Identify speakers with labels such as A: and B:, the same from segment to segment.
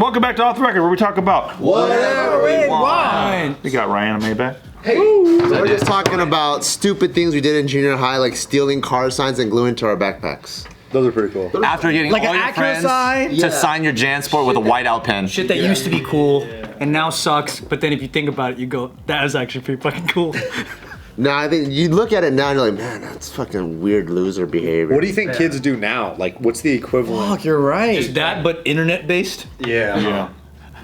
A: welcome back to Off the Record, where we talk about
B: whatever we want.
A: We got Ryanimay back.
C: Hey, so we're just talking about stupid things we did in junior high, like stealing car signs and gluing to our backpacks.
D: Those are pretty cool.
E: After getting
B: Like
E: all
B: an
E: your
B: Acura
E: friends
B: sign?
E: to sign your JanSport with a whiteout pen.
F: Shit that used to be cool and now sucks, but then if you think about it, you go, that is actually pretty fucking cool.
C: No, I think you look at it now and you're like, man, that's fucking weird loser behavior.
D: What do you think kids do now? Like, what's the equivalent?
B: Fuck, you're right.
F: Just that, but internet-based.
A: Yeah.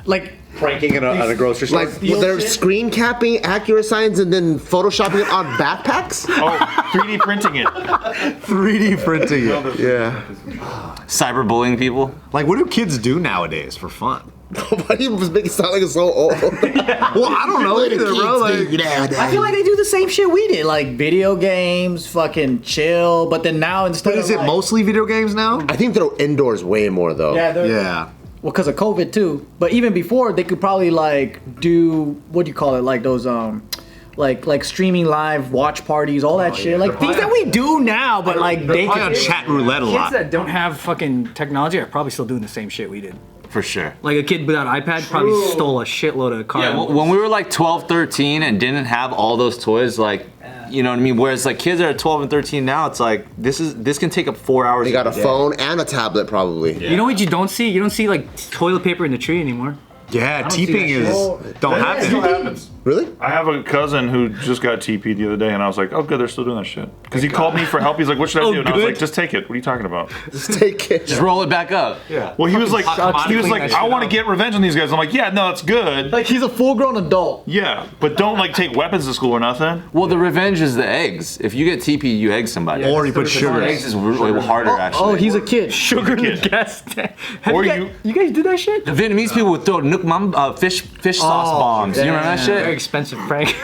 B: Like,
D: Pranking at a grocery store?
C: Like, they're screen capping Acura signs and then photoshopping it on backpacks?
A: Oh, 3D printing it.
D: 3D printing it.
C: Yeah.
E: Cyberbullying people.
D: Like, what do kids do nowadays for fun?
C: Nobody was making it sound like it's so old.
D: Well, I don't know either, bro. Like,
B: I feel like they do the same shit we did, like video games, fucking chill. But then now instead
D: but
B: of
D: is it
B: like,
D: mostly video games now?
C: I think they're indoors way more, though.
D: Yeah.
B: Well, because of COVID too. But even before, they could probably like do what do you call it? Like those like streaming live watch parties, all that shit. Like things that we do now, but like they
D: Probably on chat roulette a
F: Kids
D: lot.
F: that don't have fucking technology are probably still doing the same shit we did.
E: For sure.
F: Like a kid without iPad probably stole a shitload of cars.
E: Yeah, when we were like 12, 13 and didn't have all those toys, like, you know what I mean? Whereas like kids that are 12 and 13 now, it's like, this can take up 4 hours.
C: They got a phone and a tablet, probably.
F: You know what you don't see? You don't see like toilet paper in the tree anymore.
D: Yeah,
F: see
D: TPing
F: that
D: is don't happen.
A: Still happens.
C: Really?
A: I have a cousin who just got TP'd the other day, and I was like, oh, good, they're still doing that shit. Because he called me for help. He's like, what should I do? And I was like, just take it. What are you talking about?
C: Just take it.
E: Just roll it back up.
A: Yeah. Well, he was like, I want to get revenge on these guys. I'm like, yeah, no, it's good.
B: like he's a full-grown adult.
A: Yeah, but don't like take weapons to school or nothing.
E: Well, the revenge is the eggs. If you get TP, you egg somebody.
D: Or you put sugar.
E: Eggs is way harder, actually.
B: Oh, he's a kid.
F: Sugar in the gas tank. Have
A: Or
F: you guys did that shit?
E: The Vietnamese people would throw fish sauce bombs. You remember that
F: Very
E: shit?
F: expensive, Frank.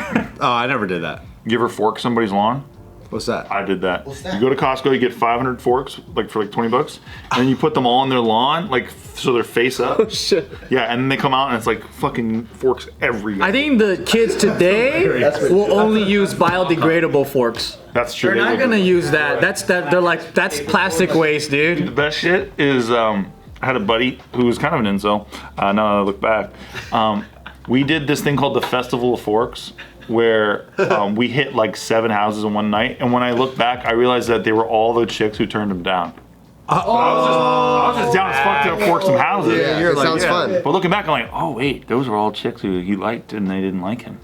D: Oh, I never did that.
A: You ever fork somebody's lawn?
D: What's that?
A: I did that. You go to Costco, you get 500 forks, like for like $20, and then you put them all on their lawn, like so they're face up.
C: Oh, shit.
A: Yeah, and then they come out and it's like fucking forks everywhere.
B: I think the kids today will only use biodegradable forks.
A: That's true.
B: They're not gonna use that. They're like, that's plastic waste,
A: The
B: dude.
A: best shit is I had a buddy who was kind of an incel. Now that I look back, we did this thing called the Festival of Forks, where we hit like 7 houses in one night. And when I look back, I realized that they were all the chicks who turned him down. I was just down as fuck to fork some houses.
C: Yeah, it sounds fun.
A: But looking back, I'm like, oh wait, those were all chicks who he liked and they didn't like him.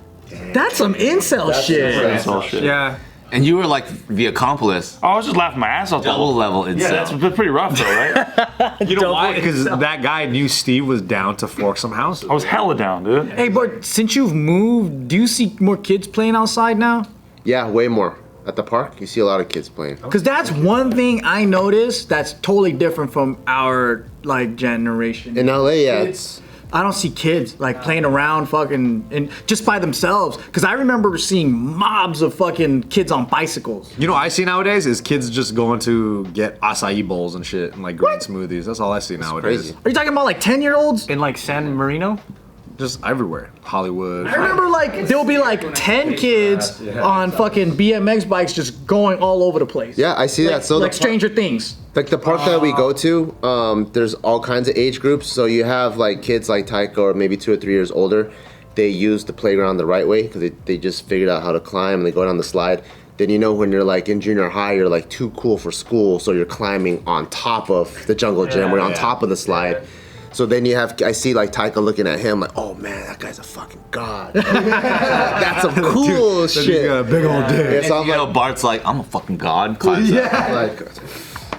B: That's some incel shit.
A: That's all shit.
F: Yeah.
E: And you were like the accomplice.
A: I was just laughing my ass off the
E: Double
A: whole.
E: level
A: Yeah, that's
E: incel.
A: pretty rough though, right?
D: You know why? Because that guy knew Steve was down to fork some houses.
A: I was hella down, dude.
B: Hey, but since you've moved, do you see more kids playing outside now?
C: Yeah, way more. At the park, you see a lot of kids playing.
B: Because that's one thing I noticed that's totally different from our like generation.
C: In LA, yeah, it's...
B: I don't see kids like playing around fucking and just by themselves. Because I remember seeing mobs of fucking kids on bicycles.
D: You know what I see nowadays is kids just going to get acai bowls and shit and like green smoothies. That's all I see nowadays.
C: crazy.
B: Are you talking about like 10-year-olds?
F: In like San Marino?
D: Just everywhere. Hollywood.
B: I remember like there'll be like 10 kids on fucking BMX bikes just going all over the place.
C: Yeah, I see that. So
B: like
C: the
B: Stranger Things.
C: Like the park that we go to, there's all kinds of age groups. So you have like kids like Taika or maybe 2 or 3 years older. They use the playground the right way because they just figured out how to climb and they go down the slide. Then you know when you're like in junior high, you're like too cool for school, so you're climbing on top of the jungle gym. We're on top of the slide. So then I see like Taika looking at him like, oh man, that guy's a fucking god. That's some cool shit.
D: He's got a big old dick.
C: Yeah, so I'm
E: You know,
C: like,
E: Bart's like, I'm a fucking god. Climbs up.
C: like,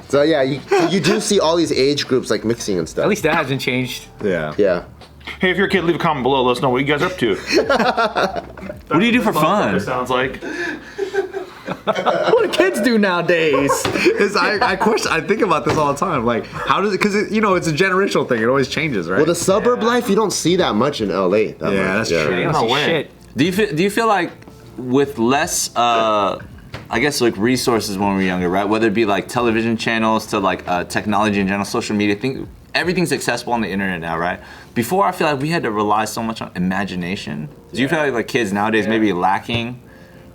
C: so yeah, you do see all these age groups like mixing and stuff.
F: At least that hasn't changed.
D: Yeah.
C: Yeah.
A: Hey, if you're a kid, leave a comment below. Let us know what you guys are up to.
E: What do you do for fun?
A: It sounds like.
B: What do kids do nowadays?
D: I think about this all the time. Like, how does it? Because it's a generational thing. It always changes, right?
C: Well, the suburb life you don't see that much in LA. That much.
D: that's true.
F: You don't
A: No
F: see
A: way.
F: shit.
E: Do you feel like with less, I guess like resources when we were younger, right? Whether it be like television channels to like technology in general, social media, everything's accessible on the internet now, right? Before, I feel like we had to rely so much on imagination. Do you feel like kids nowadays maybe lacking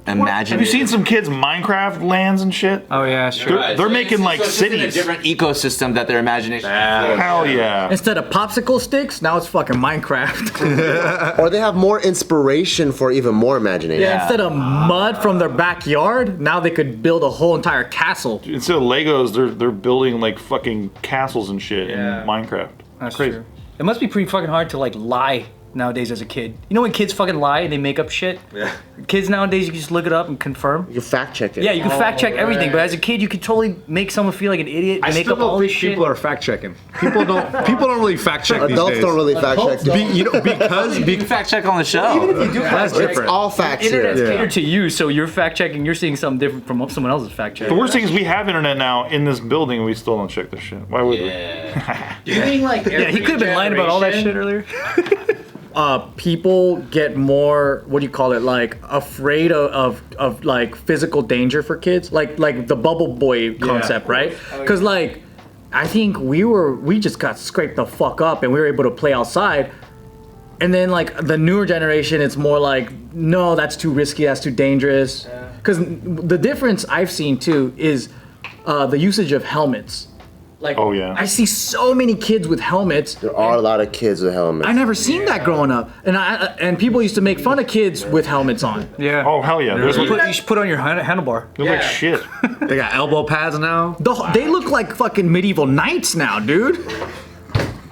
E: imagine.
A: Have you seen some kids Minecraft lands and shit?
F: Oh yeah, sure.
A: They're making like
E: So it's just in a
A: cities.
E: different ecosystem that their imagination.
A: Hell yeah.
B: Instead of popsicle sticks, now it's fucking Minecraft.
C: Or they have more inspiration for even more imagination.
B: Yeah, instead of mud from their backyard, now they could build a whole entire castle.
A: Instead of Legos, they're building like fucking castles and shit
F: Yeah.
A: in Minecraft.
F: That's
A: Crazy.
F: true. It must be pretty fucking hard to like lie nowadays as a kid. You know when kids fucking lie and they make up shit?
D: Yeah.
F: Kids nowadays, you can just look it up and confirm.
C: You fact check it.
F: Yeah, you can fact check everything, but as a kid, you could totally make someone feel like an idiot and
D: I
F: make
D: still
F: up all
D: don't
F: this
D: think
F: shit.
D: people are fact checking. People don't really fact check these
C: Adults
D: days.
C: don't really fact check.
E: You can fact check on the show.
D: That's
C: It's
D: different.
C: all facts
F: Internet's
C: here.
F: catered to you, so you're fact checking. You're seeing something different from someone else's fact check.
A: The worst thing is we have internet now in this building and we still don't check this shit. Why would we?
F: Yeah, he could have been lying about all that shit earlier.
B: People get more, what do you call it, like afraid of like physical danger for kids, like the bubble boy concept, right? Because like I think we just got scraped the fuck up and we were able to play outside. And then like the newer generation, it's more like, no, that's too risky, that's too dangerous. Because the difference I've seen too is the usage of helmets. Like,
A: Oh, yeah.
B: I see so many kids with helmets.
C: There are a lot of kids with helmets.
B: I never seen that growing up, and people used to make fun of kids with helmets on.
F: Yeah.
A: Oh, hell yeah. There's
F: You should put on your handlebar.
A: they're like shit.
D: They got elbow pads now.
B: They look like fucking medieval knights now, dude.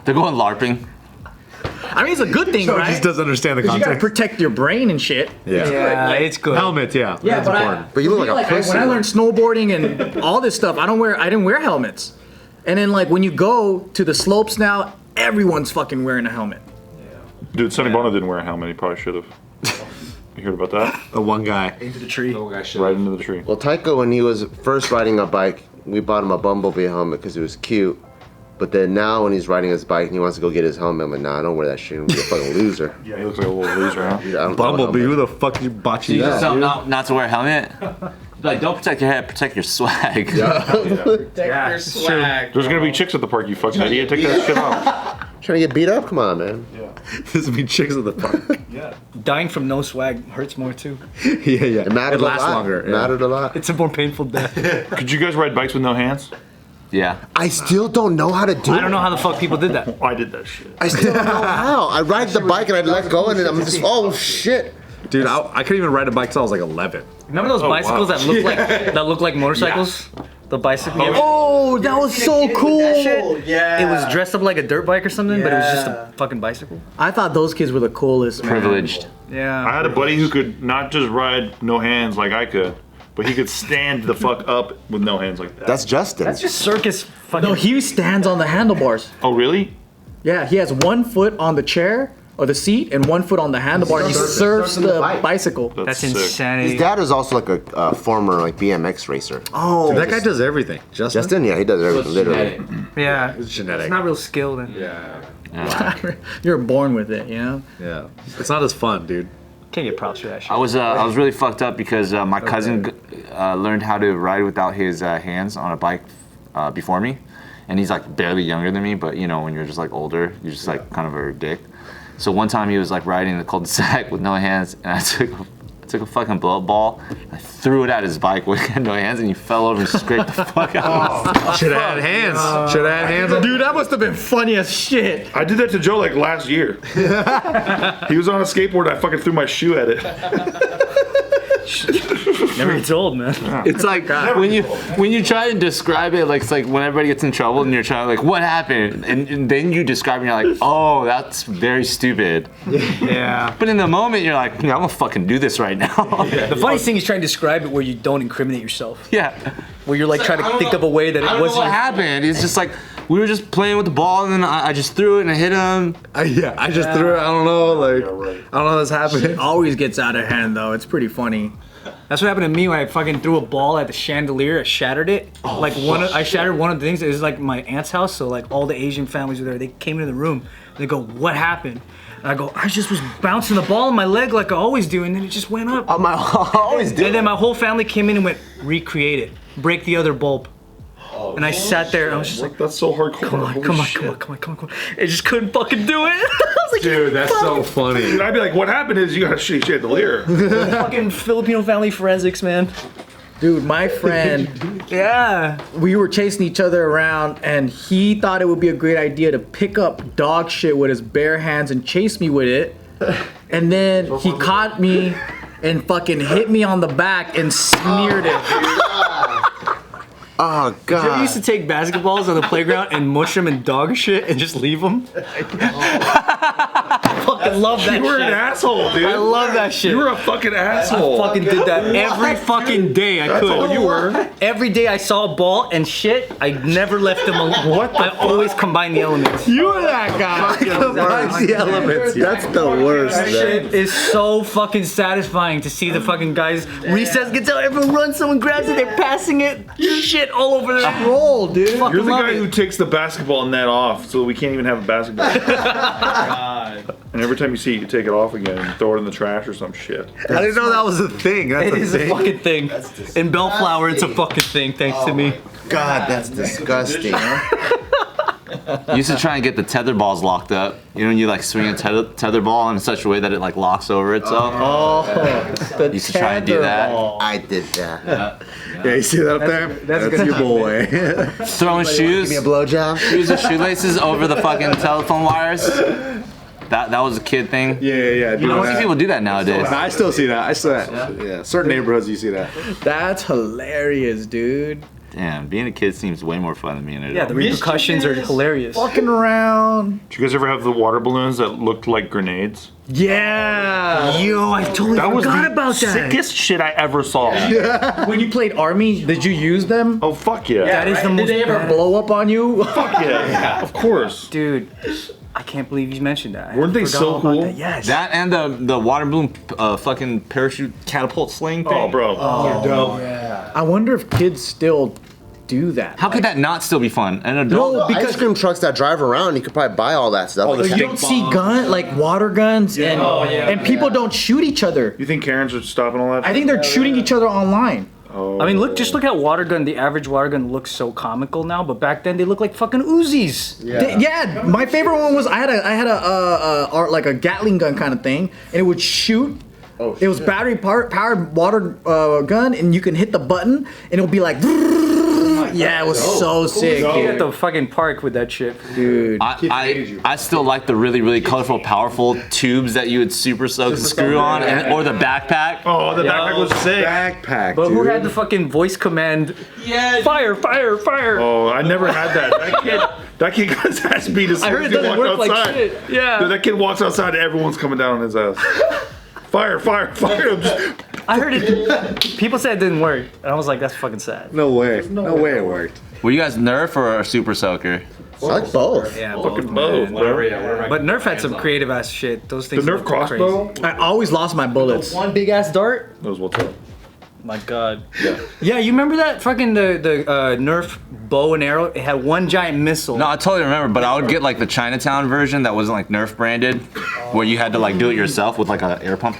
E: They're going LARPing.
B: I mean, it's a good thing,
D: He
B: right?
D: just doesn't understand the
B: 'Cause you gotta
D: context.
B: protect your brain and shit.
F: Yeah, it's good.
D: Helmet, yeah. That's
B: but
D: important.
C: But you look like a pussy.
B: when I learned snowboarding and all this stuff, I didn't wear helmets. And then like when you go to the slopes now, everyone's fucking wearing a helmet.
A: Dude, Sonny Bono didn't wear a helmet. He probably should have. You heard about that?
D: The one guy.
F: Into the tree.
A: Right into the tree.
C: Well, Taiko, when he was first riding a bike, we bought him a Bumblebee helmet because it was cute. But then now when he's riding his bike and he wants to go get his helmet, I'm like, nah, don't wear that shit. You're gonna be a fucking loser.
A: Yeah, he looks like a little loser, huh?
C: Dude, I don't
D: Bumblebee,
C: know
D: who the fuck you bought you
E: You just
D: that?
E: tell them not to wear a helmet. Like, don't protect your head, protect your swag.
F: Yeah, it's true.
A: There's gonna be chicks at the park, you fucking idiot. Take that shit off.
C: Trying to get beat up? Come on, man.
D: This would be chicks at the park.
F: Dying from no swag hurts more too.
D: Yeah.
C: It mattered
D: It lasts
C: a lot.
D: longer.
C: It
D: yeah.
C: mattered a lot.
F: It's a more painful death.
A: Could you guys ride bikes with no hands?
E: Yeah.
C: I still don't know how to do it.
F: I don't know how the fuck people did that.
A: I did that shit.
C: I still don't know how. I ride the bike and I let go and then I'm just, oh shit.
D: Dude, I couldn't even ride a bike till I was like 11.
F: Remember those bicycles that look like motorcycles? The bicycle.
B: Oh, that was so cool.
F: It was dressed up like a dirt bike or something, but it was just a fucking bicycle.
B: I thought those kids were the coolest, man.
E: Privileged.
F: Yeah.
A: I had a buddy who could not just ride no hands like I could, but he could stand the fuck up with no hands like that.
C: That's Justin.
F: That's just circus fucking.
B: No, he stands on the handlebars.
A: Oh, really?
B: Yeah, he has 1 foot on the chair or the seat and 1 foot on the handlebar. He surfs
C: Surfing the
B: the
C: bike.
B: bicycle.
F: That's
A: sick.
F: insanity.
C: His dad is also like a former like BMX racer.
B: Oh,
D: That guy does everything.
C: Justin, yeah, he does everything, literally.
F: Yeah.
D: It's genetic.
F: It's not real skill then.
D: Yeah.
B: you're born with it, you know?
D: Yeah. It's not as fun, dude.
F: Can't get props for that shit.
E: I was really fucked up because my cousin learned how to ride without his hands on a bike before me, and he's like barely younger than me. But you know, when you're just like older, you're just like kind of a dick. So one time he was like riding the cul-de-sac with no hands, and I took a fucking blow up ball, I threw it at his bike with no hands, and he fell over and scraped the fuck out.
D: Should have had hands. Should have had hands.
B: Dude, that must have been funny as shit.
A: I did that to Joe like last year. He was on a skateboard, I fucking threw my shoe at it.
F: Never gets old, man.
E: It's like when you try and describe it, like it's like when everybody gets in trouble and you're trying to like, what happened, and then you describe it and you're like, oh, that's very stupid.
F: Yeah.
E: But in the moment you're like, yeah, I'm gonna fucking do this right now.
F: The funniest thing is trying to describe it where you don't incriminate yourself.
E: Yeah.
F: Where you're like trying to think of a way that
E: I
F: it
E: don't know
F: wasn't.
E: what happened. It's just like we were just playing with the ball and then I just threw it and I hit him.
D: I just threw it. I don't know. Like, I don't know how this happened.
B: It always gets out of hand, though. It's pretty funny.
F: That's what happened to me when I fucking threw a ball at the chandelier. I shattered it. I shattered one of the things. It was like my aunt's house, so like all the Asian families were there. They came into the room. They go, "What happened?" And I go, "I just was bouncing the ball on my leg like I always do, and then it just went up."
C: I always do.
F: And then my whole family came in and went, "Recreate it. Break the other bulb." And I sat there and I was just like,
A: That's so hardcore.
F: come on. I just couldn't fucking do it. I was like,
D: Dude, that's so funny.
A: Dude, I'd be like, what happened is you got a shitty chandelier.
F: fucking Filipino family forensics, man.
B: Dude, my friend,
F: Yeah.
B: we were chasing each other around, and he thought it would be a great idea to pick up dog shit with his bare hands and chase me with it. And then he caught me and fucking hit me on the back and smeared it.
C: Oh
F: You ever
C: god.
F: used to take basketballs on the playground and mush them in dog shit and just leave them? I fucking love that
A: You were
F: shit.
A: an asshole, dude.
F: I love that shit.
A: You were a fucking asshole.
F: I fucking did that every fucking day I could.
A: all you were.
F: Every day I saw a ball and shit, I never left them alone. What? I always combined the elements.
B: You were that guy.
C: Combines the elements. That's the worst,
F: That
C: man.
F: shit is so fucking satisfying to see the fucking guys. Recess gets out, everyone runs, someone grabs it, they're passing it. Shit all over the
B: Roll, dude.
F: Fucking
A: You're the
F: love
A: guy
F: it.
A: who takes the basketball net off so we can't even have a basketball. And every time you see it, you take it off again and throw it in the trash or some shit.
D: I didn't know that was a thing. That's
F: It is a fucking thing. In Bellflower, it's a fucking thing, thanks to me.
C: God, that's disgusting.
E: You used to try and get the tether balls locked up. You know, when you like swing a tether ball in such a way that it like locks over itself.
B: The
E: Used to try and do that.
B: tetherball.
C: I did that.
D: Yeah, you see that up there? That's your boy.
E: Throwing shoes,
C: Give me a blowjob.
E: shoes or shoelaces over the fucking telephone wires. That was a kid thing.
D: Yeah.
E: I don't see people do that nowadays.
D: I still see that. Yeah, certain neighborhoods you see that.
B: That's hilarious, dude.
E: Damn, being a kid seems way more fun than being an adult.
F: Yeah, the repercussions are hilarious.
B: Fucking around.
A: Did you guys ever have the water balloons that looked like grenades?
B: Yeah.
F: Yo, I totally
A: That was
F: forgot
A: the
F: about that.
A: sickest shit I ever saw.
B: When you played Army, did you use them?
A: Oh, fuck yeah.
F: That is the
B: Did
F: most
B: they ever
F: badass-
B: blow up on you?
A: Fuck yeah. Of course.
F: Dude, I can't believe you mentioned that. I
A: Weren't they
F: forgot
A: so
F: all about
A: cool?
F: that. Yes.
E: That and the water balloon fucking parachute catapult sling thing.
A: Oh, bro.
B: I wonder if kids still do that.
E: How could that not still be fun? An adult?
B: No,
C: Ice
B: because
C: cream trucks that drive around, you could probably buy all that stuff.
A: the
B: you don't see like water guns and people don't shoot each other.
A: You think Karens are stopping all that?
B: I think they're shooting each other online.
F: I mean, just look at water gun. The average water gun looks so comical now, but back then they looked like fucking Uzis.
B: Yeah, my favorite one was I had a Gatling gun kind of thing, and it would shoot. It was battery powered water gun, and you can hit the button, and it'll be like. Yeah, it was so sick,
F: You at
B: dude.
F: the fucking park with that shit.
B: Dude.
E: I still like the really, really colorful, powerful tubes that you would super soak the screw on, or the backpack.
A: Oh, the backpack was sick.
D: Backpack,
F: But
D: dude.
F: who had the fucking voice command? Yeah. Fire!
A: Oh, I never had that. That kid got his ass beat as
F: I
A: soon
F: heard
A: as
F: it
A: he
F: doesn't
A: walked
F: work like
A: outside.
F: shit. Yeah.
A: Dude, that kid walks outside and everyone's coming down on his ass. Fire.
F: I heard it. People said it didn't work, and I was like, that's fucking sad.
D: No way. No way it worked.
E: Were you guys Nerf or a Super Soaker?
C: I like both.
F: Yeah,
A: Fucking both, bro.
F: But Nerf had some creative ass shit. Those
A: The
F: things.
A: Nerf
F: look
A: crossbow?
F: crazy.
B: I always lost my bullets.
F: One big ass dart.
A: Knows what's up.
F: My God. Yeah, you remember that fucking the Nerf bow and arrow? It had one giant missile.
E: No, I totally remember, but I would get like the Chinatown version that wasn't like Nerf branded, where you had to like do it yourself with like an air pump.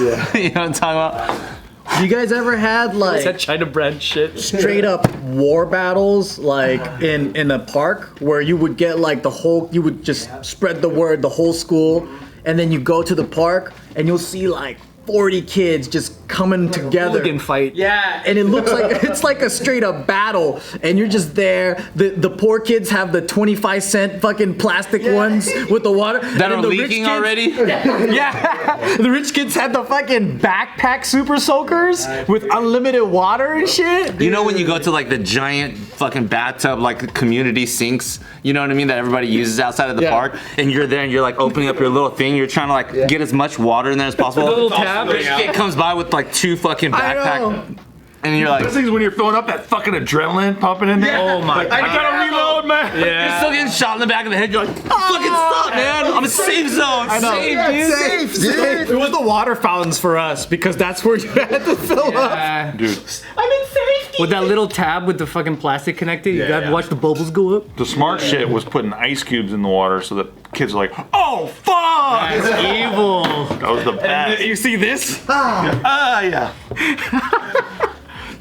E: Yeah. You know what I'm talking about?
B: You guys ever had
F: It's
B: like
F: that China brand shit.
B: straight up war battles like in a park where you would get like you would just spread the word, the whole school, and then you go to the park and you'll see like 40 kids just coming together.
F: Hooligan fight.
B: Yeah, and it looks like it's like a straight up battle, and you're just there. The poor kids have the 25-cent fucking plastic ones with the water
E: That are leaking already?
B: Yeah, the rich kids had the fucking backpack super soakers with unlimited water and shit.
E: You know when you go to like the giant fucking bathtub, like community sinks, you know what I mean, that everybody uses outside of the park, and you're there and you're like opening up your little thing, you're trying to like get as much water in there as possible.
F: The little tab.
E: Rich kid comes by with like 2 fucking
B: I know.
E: backpack, and you're like,
A: This thing's when you're filling up that fucking adrenaline pumping in there.
F: Oh my
A: I gotta reload, man.
E: you're still getting shot in the back of the head. You're like, fucking stop, man! I'm in safe zone. Safe, dude.
C: Safe, dude.
B: It was the water fountains for us because that's where you had to fill up.
A: Dude,
B: I'm in safety.
F: With that little tab with the fucking plastic connected, you gotta watch the bubbles go up.
A: the smart shit was putting ice cubes in the water so that kids are like, oh, fuck!
F: That's evil.
A: That was the best.
B: You see this?
A: Yeah.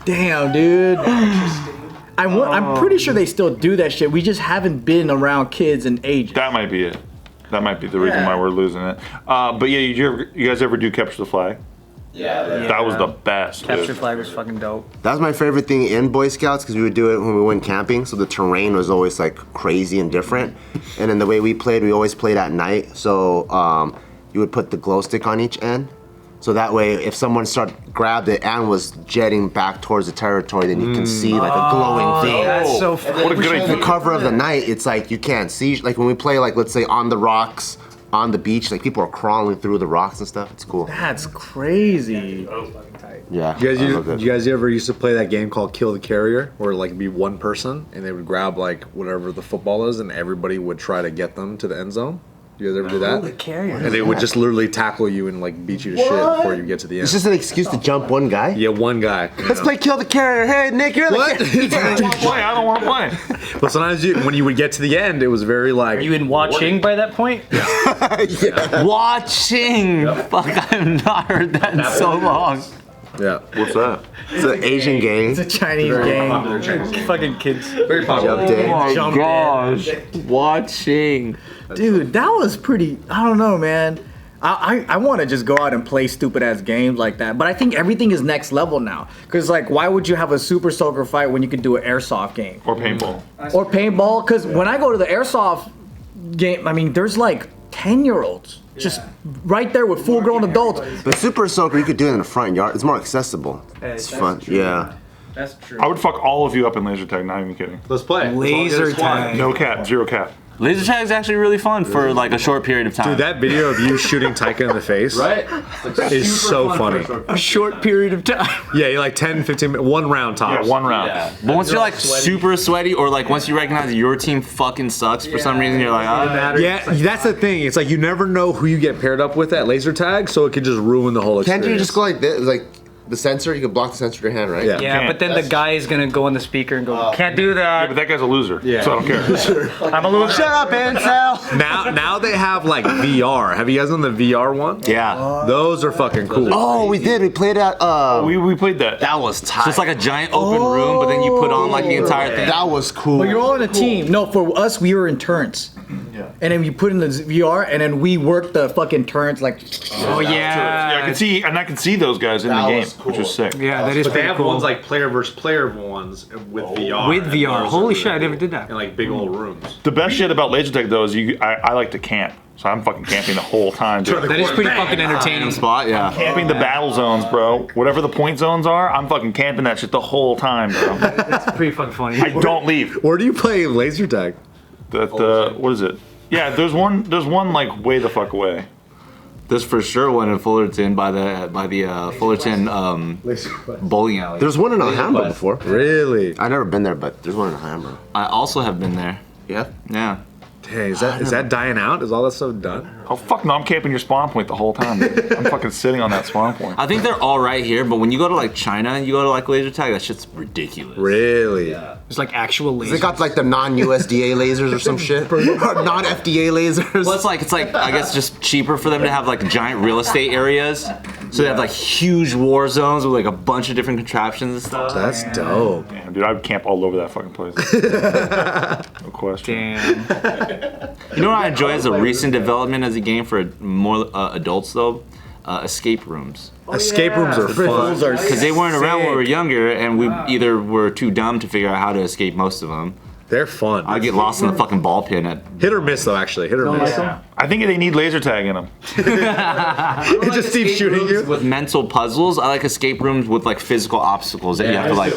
B: Damn, dude. I'm pretty sure they still do that shit. We just haven't been around kids and age.
A: That might be it. That might be the reason why we're losing it. But yeah, you guys ever do capture the flag?
E: Yeah.
A: That was the best.
F: Capture
A: dude.
F: flag was fucking dope.
C: That was my favorite thing in Boy Scouts because we would do it when we went camping. So the terrain was always like crazy and different. And then the way we played, we always played at night. So you would put the glow stick on each end. So that way, if someone grabbed it and was jetting back towards the territory, then you can see like a glowing thing.
F: That's so funny.
A: What a good idea.
C: The cover of the night, it's like you can't see. Like when we play, like let's say on the rocks, on the beach, like people are crawling through the rocks and stuff. It's cool.
B: That's crazy.
C: Yeah.
D: You guys ever used to play that game called Kill the Carrier, where like it'd be one person and they would grab like whatever the football is, and everybody would try to get them to the end zone? You guys ever do that?
F: The carrier.
D: And they would just literally tackle you and like beat you to shit before you get to the end.
C: It's just an excuse to jump one guy.
D: Yeah, one guy.
C: Let's play Kill the Carrier. Hey, Nick, you're
D: What?
A: I don't want to play.
D: But sometimes when you would get to the end, it was very like.
F: Are you in watching by that point?
E: Watching. Fuck, I have not heard that in so long.
D: Yeah.
A: What's that?
C: It's an Asian game.
B: It's a Chinese game.
F: Fucking kids.
D: Very popular.
C: Jump day.
E: Oh my
B: Jump
E: gosh. Watching.
B: Dude, that was pretty. I don't know, man. I want to just go out and play stupid ass games like that. But I think everything is next level now. Because, like, why would you have a Super Soaker fight when you could do an airsoft game?
A: Or paintball.
B: Or paintball? Because when I go to the airsoft game, I mean, there's like 10-year-olds just right there with full grown adults.
C: But Super Soaker, you could do it in the front yard. It's more accessible. It's fun. Yeah.
F: That's true.
A: I would fuck all of you up in laser tag, not even kidding.
D: Let's play.
F: Laser tag.
A: No cap, zero cap.
E: Laser tag is actually really fun for like a short period of time.
D: Dude, that video of you shooting Taika in the face is so funny.
F: A short period of time.
D: Yeah, you're like 10, 15 minutes, one round tops.
A: Yeah, one round.
E: Yeah. But once you're like super sweaty, or like once you recognize that your team fucking sucks for some reason, you're like, oh.
D: Yeah, that's the thing. It's like you never know who you get paired up with at laser tag, so it could just ruin the whole experience.
C: Can't you just go like this? Like the sensor, you can block the sensor with your hand, right?
D: Yeah.
F: Yeah, but then the guy is gonna go on the speaker and go, "Can't do
A: Yeah, but
F: that.
A: that guy's a loser.
D: Yeah.
A: So I don't care.
F: I'm a loser."
E: Shut up, Ansel.
D: Now they have like VR. Have you guys done the VR one?
E: Yeah.
D: Those are fucking cool.
C: Oh, we did. We played at.
A: We played that.
E: That was tight. So it's like a giant open room, but then you put on like the entire thing.
C: That was cool.
B: But you're all in a team. No, for us, we were in turns.
A: Yeah.
B: And then we put in the VR, and then we worked the fucking turns like.
F: Oh
A: Yeah, I
F: yeah.
A: can see those guys in the
C: That
A: game,
C: was cool.
A: which was sick.
F: Yeah, that is
D: But they
F: pretty
D: have
F: cool.
D: ones like player versus player ones with VR.
F: With
D: and
F: VR.
D: those are
F: Holy
D: really
F: shit, I never
D: cool.
F: did that.
D: In like big old rooms.
A: The best shit about laser tag though is I like to camp, so I'm fucking camping the whole time. Dude.
F: That is pretty fucking entertaining.
E: Spot, yeah.
A: Camping the battle zones, bro. Whatever the point zones are, I'm fucking camping that shit the whole time, bro.
F: That's pretty fucking funny.
A: I don't leave.
D: Where do you play laser tag?
A: What is it? Yeah, there's one like way the fuck away.
E: There's for sure one in Fullerton by the Fullerton bowling alley.
C: There's one in Alhambra before.
D: Really?
C: I've never been there, but there's one in Alhambra.
E: I also have been there.
C: Yeah.
E: Yeah.
D: Hey, is that dying out? Is all that stuff done?
A: Oh fuck no, I'm camping your spawn point the whole time. Dude. I'm fucking sitting on that spawn point.
E: I think they're all right here, but when you go to like China and you go to like laser tag, that shit's ridiculous.
D: Really?
F: It's like actual lasers.
C: They got like the non-USDA lasers or some shit, or non-FDA lasers.
E: Well, it's like I guess just cheaper for them to have like giant real estate areas. So they have like huge war zones with like a bunch of different contraptions and stuff.
D: That's dope.
A: Damn, dude, I'd camp all over that fucking place. No question.
F: Damn.
E: You know what I enjoy as a recent development as a game for more adults though? Escape rooms.
D: Escape rooms are fun.
E: Because they weren't around when we were younger, and we either were too dumb to figure out how to escape most of them.
D: They're fun.
E: I get lost in the fucking ball pit at
D: Hit or miss though, actually. Hit or miss.
A: I think they need laser tag in them.
D: It just keeps shooting you.
E: with mental puzzles. I like escape rooms with like physical obstacles that you have to like.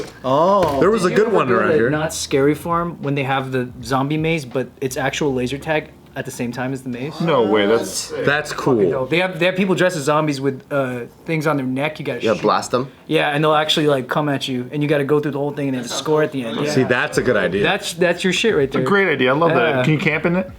D: There was a good one around here.
F: Not Scary Farm when they have the zombie maze, but it's actual laser tag at the same time as the maze.
A: No way, that's
D: That's cool.
F: They have people dressed as zombies with things on their neck. You gotta
C: Yeah,
F: shoot.
C: blast them.
F: Yeah, and they'll actually like come at you, and you gotta go through the whole thing and then score at the end. Yeah.
D: See, that's a good idea.
F: That's your shit right there.
A: a great idea. I love
F: Yeah.
A: that. Can you camp in it?